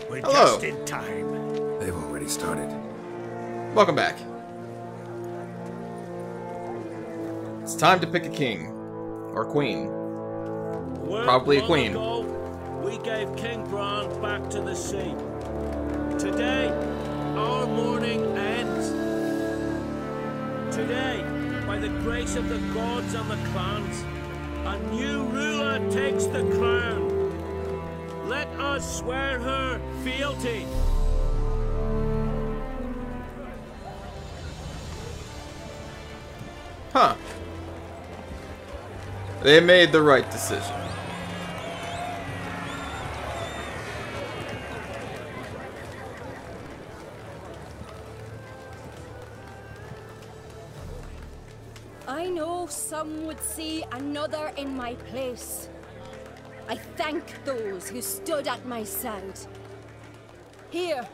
We're Hello. just in time. They've already started. Welcome back. It's time to pick a king. Or queen. Probably a queen. Long ago, we gave King Bran back to the sea. Today, our mourning ends. Today, by the grace of the gods and the clans, a new ruler takes the crown. Let us swear her fealty. Huh. They made the right decision. I know some would see another in my place. I thank those who stood at my side. Here,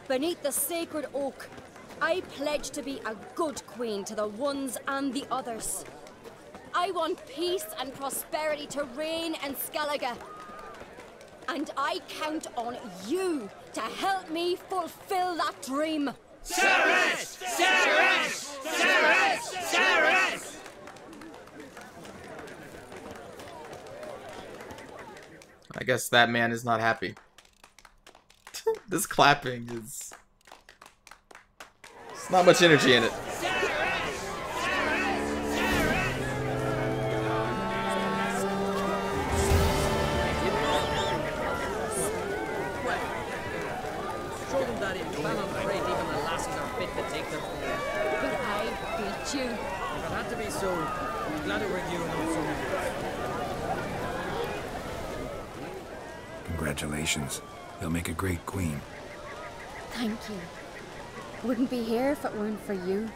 beneath the sacred oak, I pledge to be a good queen to the ones and the others. I want peace and prosperity to reign in Skellige. And I count on you to help me fulfill that dream. Ceres! Ceres! Ceres! Ceres! I guess that man is not happy. This clapping is... There's not much energy in it. Show them that if I'm afraid even the lasses are fit to take them. But I beat you. If it had to be so, I'm glad it were you and not someone else. Congratulations. You'll make a great queen. Thank you. Wouldn't be here if it weren't for you.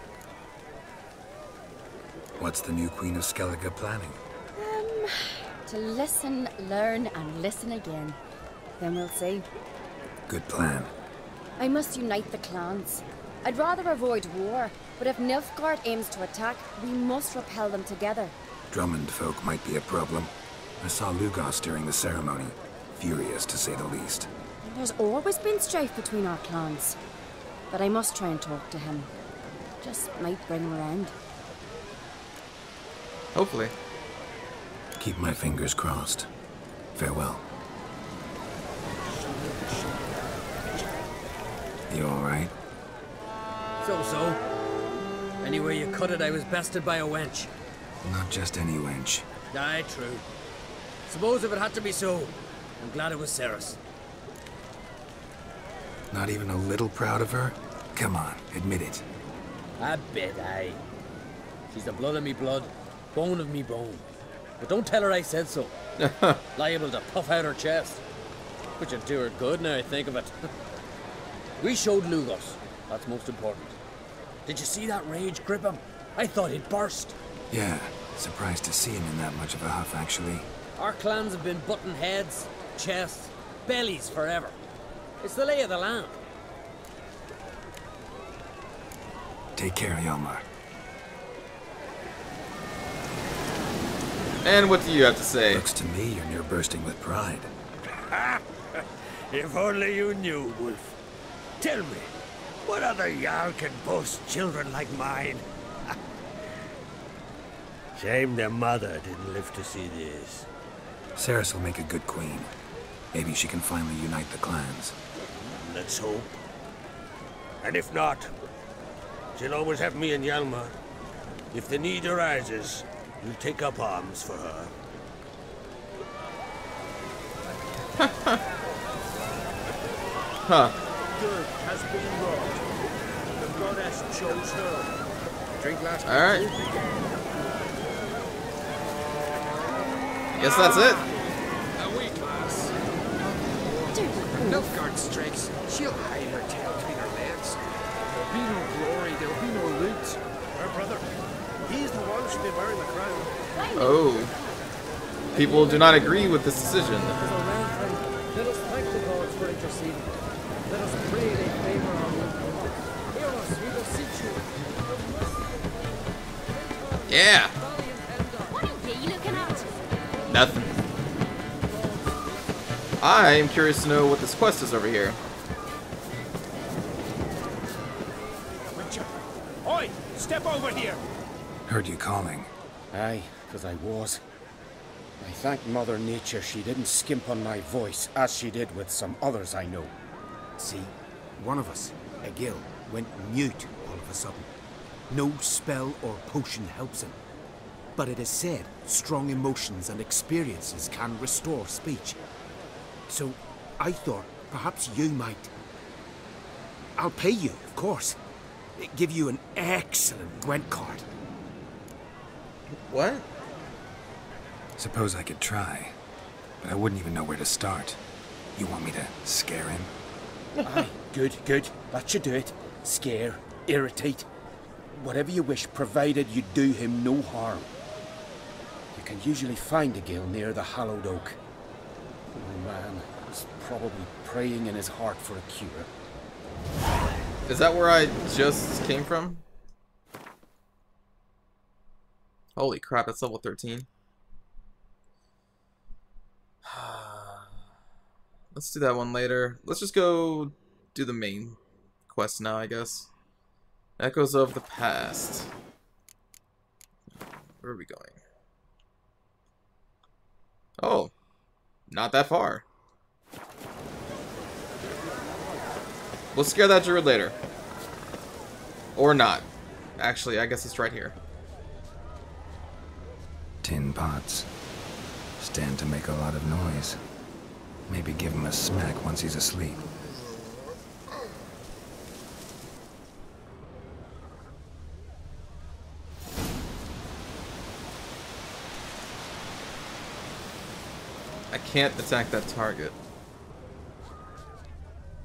What's the new Queen of Skellige planning? To listen, learn, and listen again. Then we'll see. Good plan. I must unite the clans. I'd rather avoid war, but if Nilfgaard aims to attack, we must repel them together. Drummond folk might be a problem. I saw Lugos during the ceremony. Furious, to say the least. There's always been strife between our clans. But I must try and talk to him. Just might bring him around. Hopefully. Keep my fingers crossed. Farewell. You alright? So. Anywhere you cut it, I was bested by a wench. Not just any wench. Aye, true. Suppose if it had to be so, I'm glad it was Ceres. Not even a little proud of her? Come on, admit it. A bit, aye. She's the blood of me blood, bone of me bone. But don't tell her I said so. Liable to puff out her chest. Which would do her good now I think of it. We showed Lugos. That's most important. Did you see that rage grip him? I thought he'd burst. Yeah, surprised to see him in that much of a huff, actually. Our clans have been butting heads, chests, bellies forever. It's the lay of the land. Take care, Hjalmar. And what do you have to say? Looks to me you're near bursting with pride. If only you knew, Wolf. Tell me, what other Jarl can boast children like mine? Shame their mother didn't live to see this. Ceres will make a good queen. Maybe she can finally unite the clans. Let's hope. And if not, she'll always have me and Hjalmar. If the need arises, we'll take up arms for her. Huh. Good has been wrought. The goddess chose her. Drink last Alright. Guess that's it. A weak lass. Nilfgaard strikes. She'll hide her tail between her legs. There'll be no glory, there'll be no loot. Her brother. He's the one who's been wearing the crown. Oh. People do not agree with this decision. Let us thank the gods for interceding. Let us pray they favor our movement. Hear us, we beseech you. Yeah. What are you looking at? Nothing. I am curious to know what this quest is over here. Witcher! Oi! Step over here! Heard you calling. Aye, because I was. I thank Mother Nature she didn't skimp on my voice, as she did with some others I know. See, one of us, a gill, went mute all of a sudden. No spell or potion helps him. But it is said strong emotions and experiences can restore speech. So I thought perhaps you might... I'll pay you, of course. Give you an excellent Gwent card. What? Suppose I could try, but I wouldn't even know where to start. You want me to scare him? Aye, good, good. That should do it. Scare, irritate, whatever you wish, provided you do him no harm. You can usually find a gill near the hallowed oak. Oh man, he's probably praying in his heart for a cure. Is that where I just came from? Holy crap, that's level 13. Let's do that one later. Let's just go do the main quest now, I guess. Echoes of the Past. Where are we going? Oh, not that far. We'll scare that druid later. Or not. Actually, I guess it's right here. Tin pots. Stand to make a lot of noise. Maybe give him a smack once he's asleep. I can't attack that target.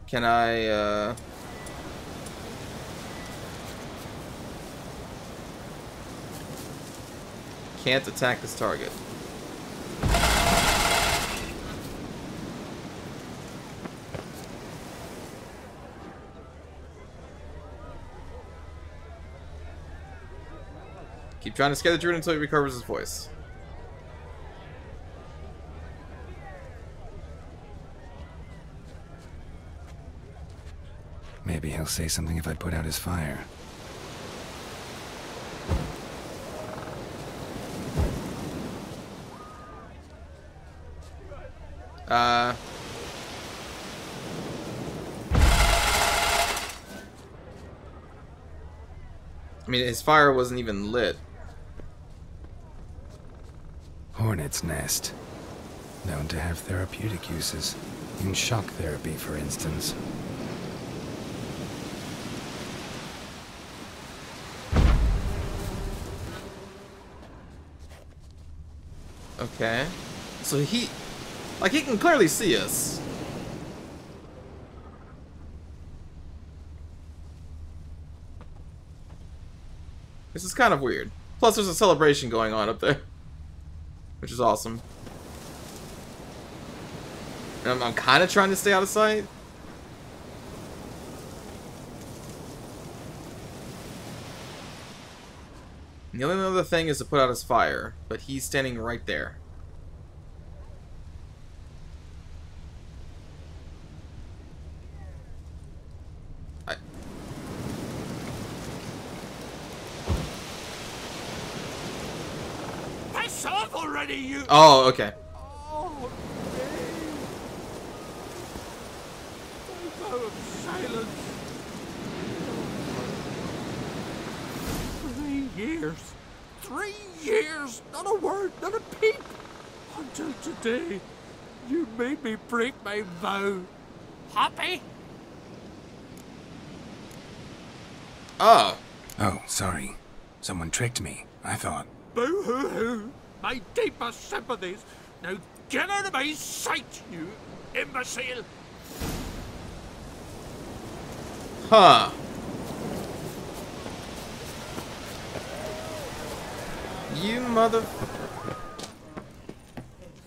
Can I, Can't attack this target. Keep trying to scare the druid until he recovers his voice. Maybe he'll say something if I put out his fire. I mean, his fire wasn't even lit. Hornet's nest. Known to have therapeutic uses. In shock therapy, for instance. Okay. So he can clearly see us. This is kind of weird. Plus, there's a celebration going on up there, which is awesome. And I'm kind of trying to stay out of sight. And the only other thing is to put out his fire, but he's standing right there. Piss off already, you! Oh, okay. Oh, no. Of silence. 3 years. 3 years. Not a word, not a peep. Until today, you made me break my vow. Happy? Oh. Oh, sorry. Someone tricked me, I thought. Boo-hoo-hoo. My deepest sympathies. Now get out of my sight, you imbecile. Huh. You mother...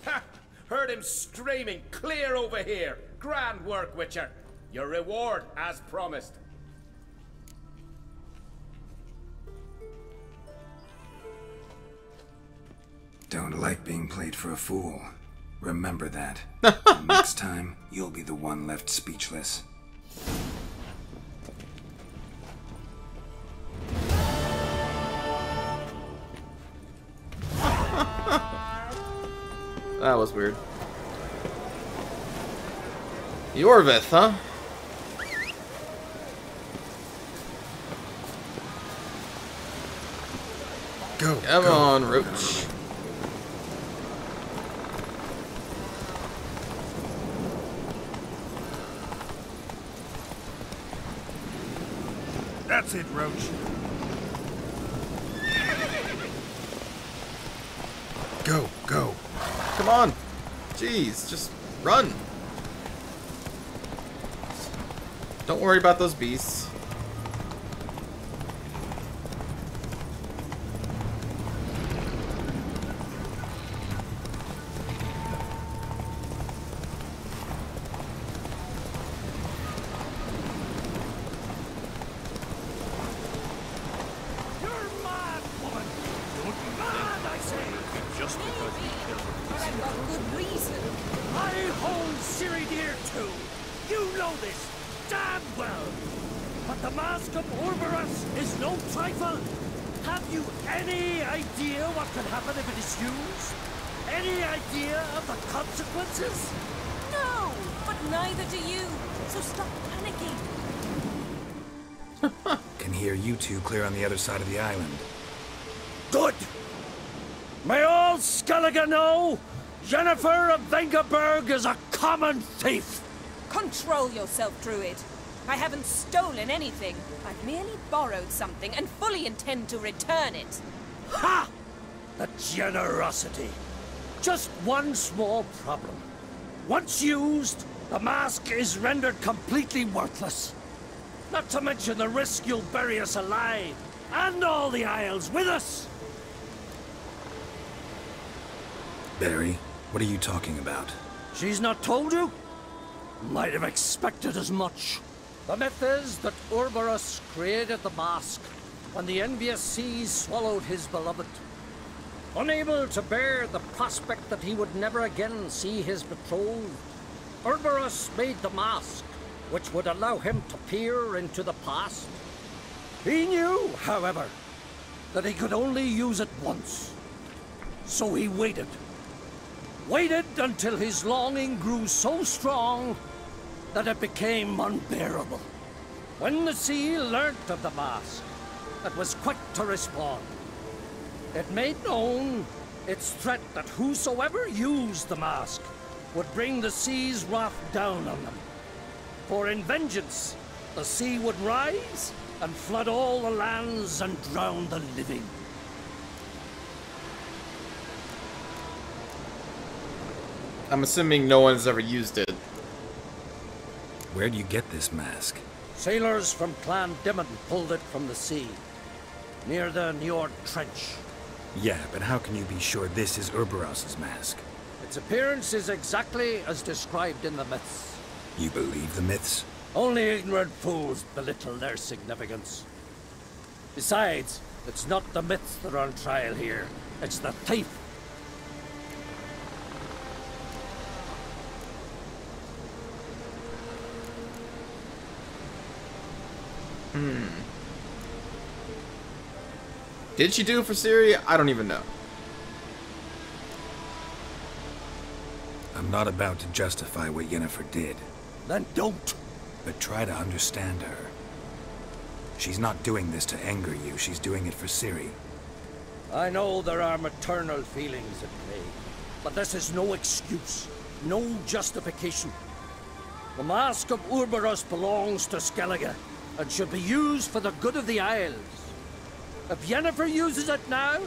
Ha! Heard him screaming, clear over here. Grand work, Witcher. Your reward, as promised. Don't like being played for a fool. Remember that. Next time, you'll be the one left speechless. That was weird. Yorvith, huh? Go. Come on, Roach. That's it, Roach. Go, go. Come on. Jeez, just run. Don't worry about those beasts. No, but neither do you. So stop panicking. Can hear you two clear on the other side of the island. Good! May all Skellige know Jennifer of Vengerberg is a common thief! Control yourself, Druid. I haven't stolen anything. I've merely borrowed something and fully intend to return it. Ha! The generosity. Just one small problem. Once used, the mask is rendered completely worthless. Not to mention the risk you'll bury us alive, and all the Isles with us. Barry, what are you talking about? She's not told you? Might have expected as much. The myth is that Urberus created the mask when the envious seas swallowed his beloved. Unable to bear the prospect that he would never again see his betrothed, Urberus made the mask, which would allow him to peer into the past. He knew, however, that he could only use it once. So he waited. Waited until his longing grew so strong that it became unbearable. When the sea learnt of the mask, it was quick to respond. It made known its threat that whosoever used the mask would bring the sea's wrath down on them. For in vengeance, the sea would rise and flood all the lands and drown the living. I'm assuming no one's ever used it. Where do you get this mask? Sailors from Clan Dimon pulled it from the sea, near the Njord Trench. Yeah, but how can you be sure this is Urberos's mask? Its appearance is exactly as described in the myths. You believe the myths? Only ignorant fools belittle their significance. Besides, it's not the myths that are on trial here. It's the thief. Did she do it for Ciri? I don't even know. I'm not about to justify what Yennefer did, Then don't. but try to understand her. She's not doing this to anger you, she's doing it for Ciri. I know there are maternal feelings at play, but this is no excuse, no justification. The Mask of Urberus belongs to Skellige, and should be used for the good of the Isles. If Yennefer uses it now,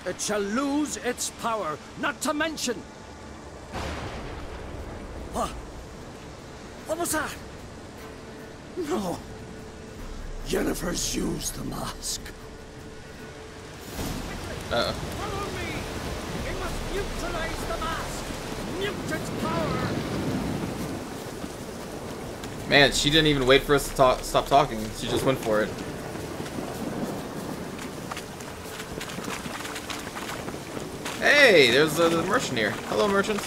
it shall lose its power, not to mention... What? What was that? No. Yennefer's used the mask. Follow me! We must neutralize the mask! Mute its power! Man, she didn't even wait for us to stop talking. She just went for it. Hey, there's the merchant here. Hello, merchants.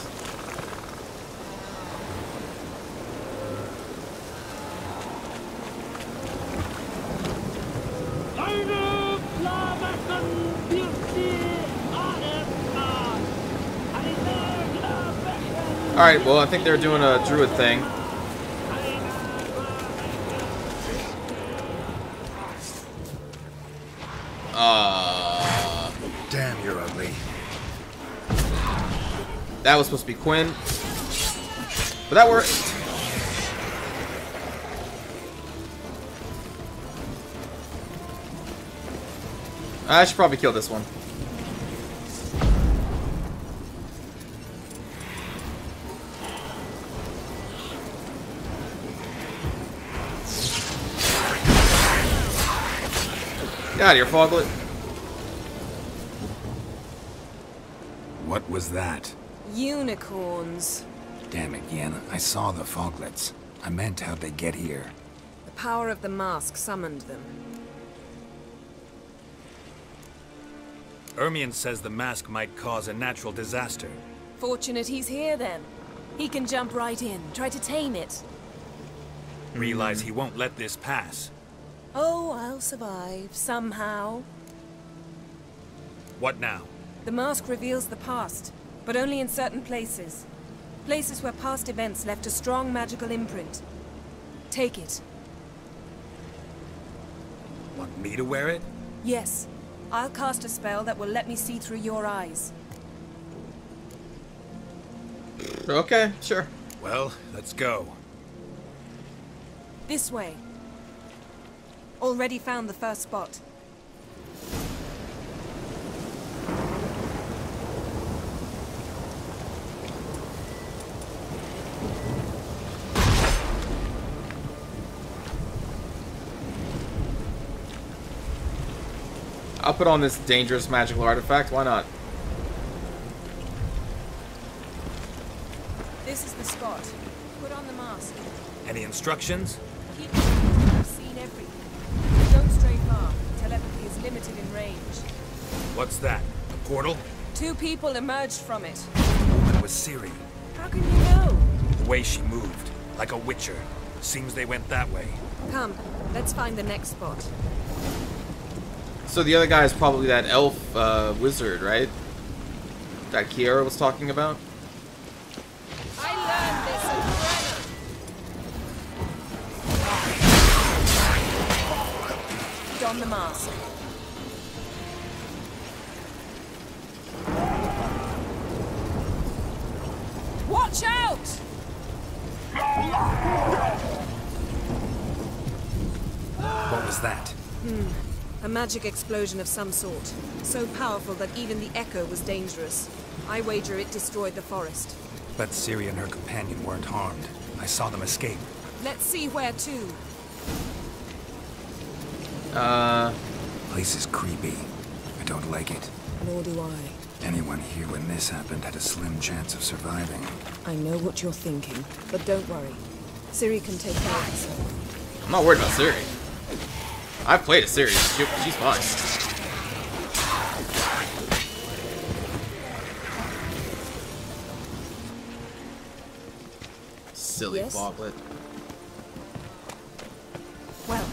Alright, well, I think they're doing a druid thing. Damn, you're ugly. That was supposed to be Quinn. But that worked. I should probably kill this one. Get out of here, Foglet. What was that? Unicorns. Damn it, Yen. I saw the foglets. I meant how'd they get here? The power of the mask summoned them. Ermion says the mask might cause a natural disaster. Fortunate he's here, then. He can jump right in, try to tame it. Realize he won't let this pass. Oh, I'll survive, somehow. What now? The mask reveals the past, but only in certain places. Places where past events left a strong magical imprint. Take it. Want me to wear it? Yes. I'll cast a spell that will let me see through your eyes. Okay, sure. Well, let's go. This way. Already found the first spot. I'll put on this dangerous magical artifact. Why not? This is the spot. Put on the mask. Any instructions? Keep I've seen everything. Don't stray far. Telepathy is limited in range. What's that? A portal? 2 people emerged from it. That was Ciri. How can you know? The way she moved, like a witcher. Seems they went that way. Come, let's find the next spot. So the other guy is probably that elf wizard, right? That Kiera was talking about? I learned this in Brenna. Don the mask. Watch out! What was that? A magic explosion of some sort. So powerful that even the echo was dangerous. I wager it destroyed the forest. But Ciri and her companion weren't harmed. I saw them escape. Let's see where to. Place is creepy. I don't like it. Nor do I. Anyone here when this happened had a slim chance of surviving. I know what you're thinking, but don't worry. Ciri can take care of herself. I'm not worried about Ciri. I've played a Ciri. She's fine. Silly Yes? Foglet. Well,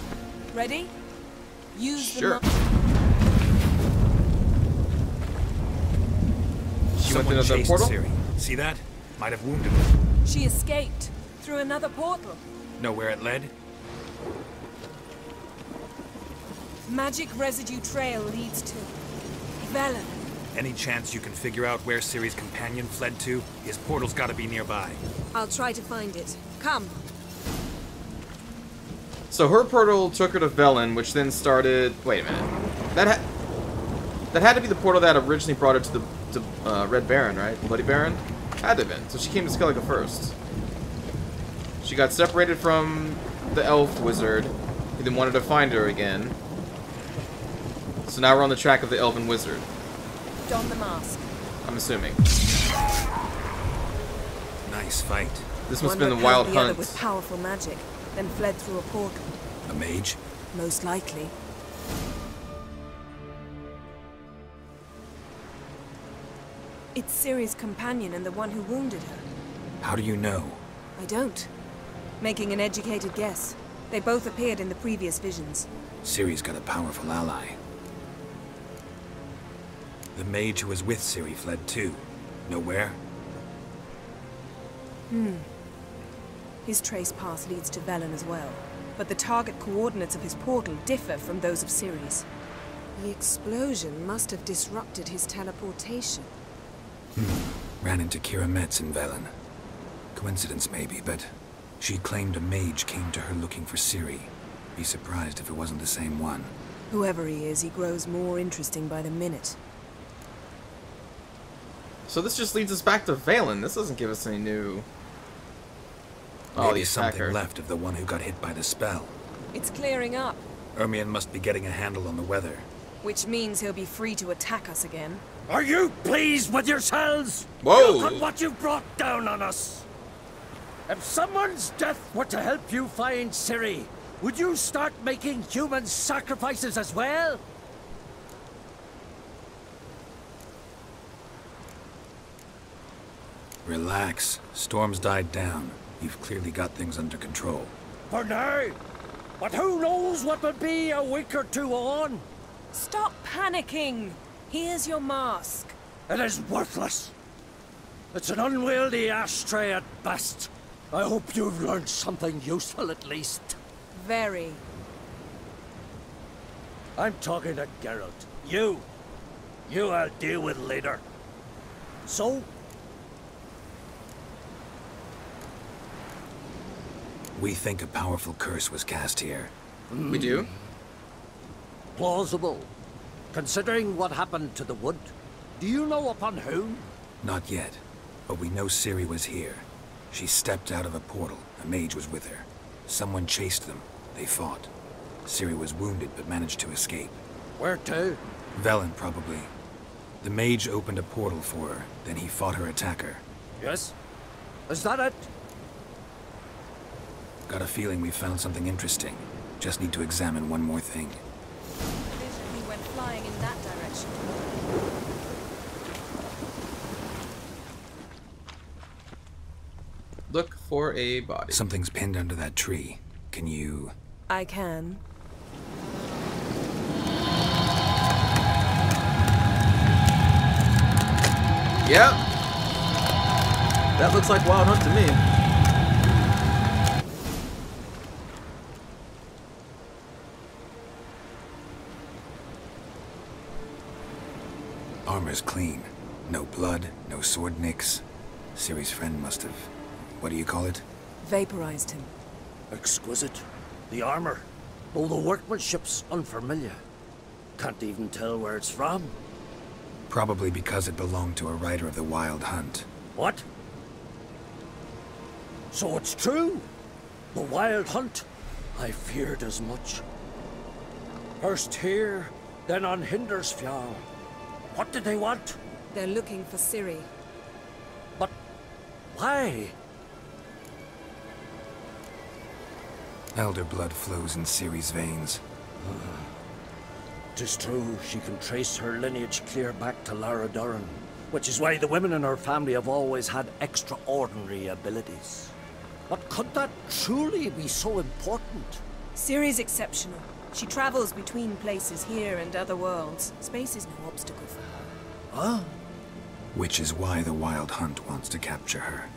ready? Use Sure. the She went Someone into the chased portal? Ciri. See that? Might have wounded her. She escaped through another portal. Know where it led? Magic residue trail leads to Velen. Any chance you can figure out where Ciri's companion fled to? His portal's gotta be nearby. I'll try to find it. Come. So her portal took her to Velen, which then started... Wait a minute. That had to be the portal that originally brought her to the Red Baron, right? Bloody Baron? Had to have been. So she came to Skellige first. She got separated from the elf wizard. He then wanted to find her again. So now we're on the track of the elven wizard. Don the mask. I'm assuming. Nice fight. This must have One been the repelled wild the other hunt. with powerful magic, then fled through a portal. A mage? Most likely. It's Ciri's companion and the one who wounded her. How do you know? I don't. Making an educated guess. They both appeared in the previous visions. Ciri's got a powerful ally. The mage who was with Ciri fled too. Know where? His trace path leads to Velen as well, but the target coordinates of his portal differ from those of Ciri's. The explosion must have disrupted his teleportation. Ran into Kira Metz in Velen. Coincidence maybe, but she claimed a mage came to her looking for Ciri. Be surprised if it wasn't the same one. Whoever he is, he grows more interesting by the minute. So this just leads us back to Valen. This doesn't give us any new... Maybe the something attacker. left of the one who got hit by the spell. It's clearing up, Ermion must be getting a handle on the weather. which means he'll be free to attack us again. Are you pleased with yourselves? Whoa. Look at what you've brought down on us. If someone's death were to help you find Ciri, would you start making human sacrifices as well? Relax. Storm's died down. You've clearly got things under control. For now. But who knows what will be a week or two on? Stop panicking! Here's your mask. It is worthless. It's an unwieldy ashtray at best. I hope you've learned something useful at least. Very. I'm talking to Geralt. You I'll deal with later. So, We think a powerful curse was cast here. We do? plausible. Considering what happened to the wood, do you know upon whom? Not yet, but we know Ciri was here. She stepped out of a portal. A mage was with her. Someone chased them. They fought. Ciri was wounded but managed to escape. Where to? Velen, probably. The mage opened a portal for her, then he fought her attacker. Yes? Is that it? Got a feeling we found something interesting. Just need to examine one more thing. He went flying in that direction. Look for a body. Something's pinned under that tree. Can you... I can. Yep. That looks like Wild Hunt to me. Armor's clean. No blood, no sword nicks. Ciri's friend must have... What do you call it? Vaporized him. Exquisite. The armor. Though the workmanship's unfamiliar. Can't even tell where it's from. Probably because it belonged to a rider of the Wild Hunt. What? So it's true? The Wild Hunt? I feared as much. First here, then on Hindersfjall. What did they want? They're looking for Ciri. But why? Elder blood flows in Ciri's veins. 'Tis true, she can trace her lineage clear back to Lara Duran, which is why the women in her family have always had extraordinary abilities. But could that truly be so important? Ciri's exceptional. She travels between places here and other worlds. Space is no obstacle for her. Huh? Which is why the Wild Hunt wants to capture her.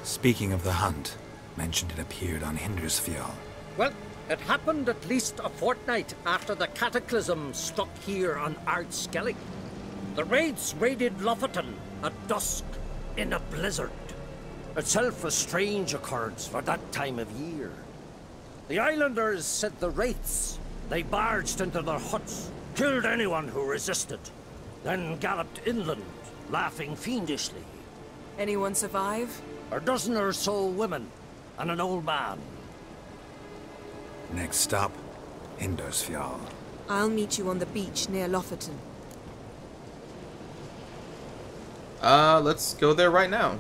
Speaking of the hunt, mentioned it appeared on Hindersfjall. Well, it happened at least a fortnight after the cataclysm struck here on Ardskellig. The raids raided Lofoten at dusk in a blizzard. Itself a strange occurrence for that time of year. The islanders said the wraiths. They barged into their huts, killed anyone who resisted, then galloped inland, laughing fiendishly. Anyone survive? A dozen or so women, and an old man. Next stop, Hindersfjall. I'll meet you on the beach near Lofoten. Let's go there right now.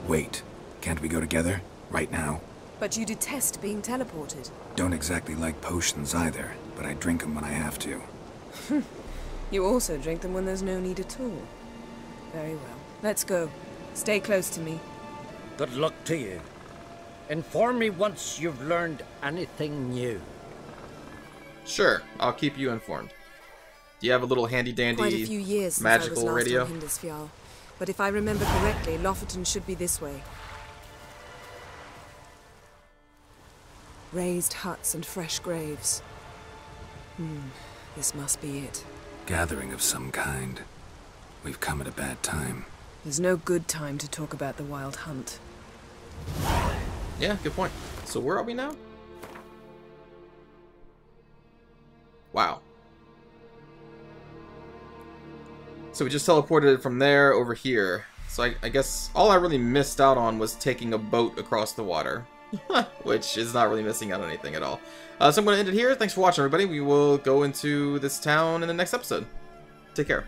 Wait, can't we go together? Right now? But you detest being teleported. Don't exactly like potions either, but I drink them when I have to. You also drink them when there's no need at all. Very well. Let's go. Stay close to me. Good luck to you. Inform me once you've learned anything new. Sure, I'll keep you informed. Do you have a little handy dandy Quite a few years since magical I was last radio? on Hindisfjall, but if I remember correctly, Lofoten should be this way. Raised huts and fresh graves. This must be it. Gathering of some kind. We've come at a bad time. There's no good time to talk about the Wild Hunt. Yeah, good point. So where are we now? Wow. So we just teleported from there over here. So I guess all I really missed out on was taking a boat across the water. Which is not really missing out on anything at all. So I'm going to end it here. Thanks for watching, everybody. We will go into this town in the next episode. Take care.